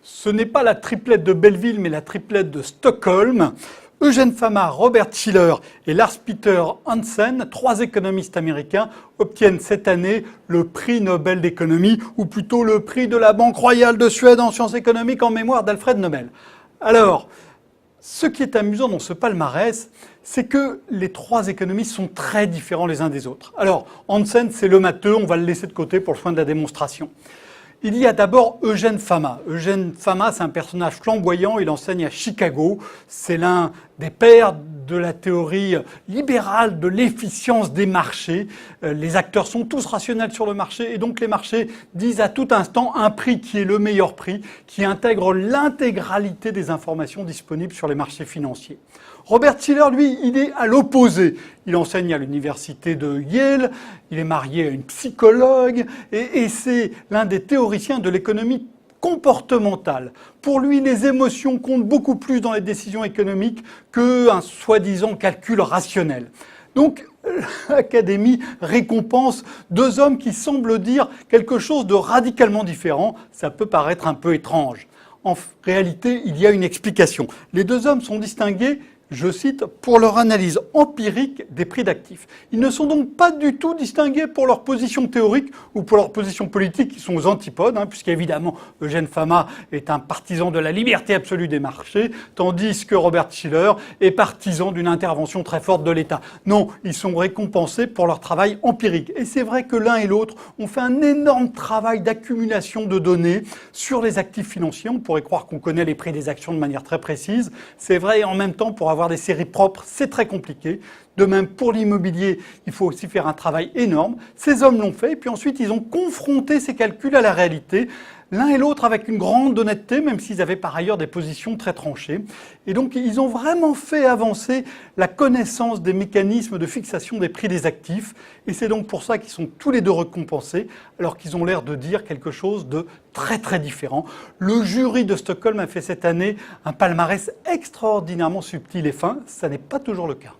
Ce n'est pas la triplette de Belleville, mais la triplette de Stockholm. Eugene Fama, Robert Shiller et Lars-Peter Hansen, 3 économistes américains, obtiennent cette année le prix Nobel d'économie, ou plutôt le prix de la Banque royale de Suède en sciences économiques en mémoire d'Alfred Nobel. Alors, ce qui est amusant dans ce palmarès, c'est que les 3 économistes sont très différents les uns des autres. Alors, Hansen, c'est le matheux, on va le laisser de côté pour le soin de la démonstration. Il y a d'abord Eugene Fama. Eugene Fama, c'est un personnage flamboyant, il enseigne à Chicago. C'est l'un des pères de la théorie libérale de l'efficience des marchés. Les acteurs sont tous rationnels sur le marché et donc les marchés disent à tout instant un prix qui est le meilleur prix, qui intègre l'intégralité des informations disponibles sur les marchés financiers. Robert Shiller, lui, il est à l'opposé. Il enseigne à l'université de Yale, il est marié à une psychologue et c'est l'un des théoriciens de l'économie comportementale. Pour lui, les émotions comptent beaucoup plus dans les décisions économiques qu'un soi-disant calcul rationnel. Donc, l'Académie récompense 2 hommes qui semblent dire quelque chose de radicalement différent. Ça peut paraître un peu étrange. En réalité, il y a une explication. Les 2 hommes sont distingués, je cite, pour leur analyse empirique des prix d'actifs. Ils ne sont donc pas du tout distingués pour leur position théorique ou pour leur position politique, qui sont aux antipodes, puisqu'évidemment Eugene Fama est un partisan de la liberté absolue des marchés, tandis que Robert Shiller est partisan d'une intervention très forte de l'État. Non, ils sont récompensés pour leur travail empirique. Et c'est vrai que l'un et l'autre ont fait un énorme travail d'accumulation de données sur les actifs financiers. On pourrait croire qu'on connaît les prix des actions de manière très précise. C'est vrai, et en même temps, pour avoir des séries propres, c'est très compliqué. De même, pour l'immobilier, il faut aussi faire un travail énorme. Ces hommes l'ont fait, et puis ensuite, ils ont confronté ces calculs à la réalité, l'un et l'autre avec une grande honnêteté, même s'ils avaient par ailleurs des positions très tranchées. Et donc, ils ont vraiment fait avancer la connaissance des mécanismes de fixation des prix des actifs. Et c'est donc pour ça qu'ils sont tous les 2 récompensés, alors qu'ils ont l'air de dire quelque chose de très très différent. Le jury de Stockholm a fait cette année un palmarès extraordinairement subtil et fin. Ça n'est pas toujours le cas.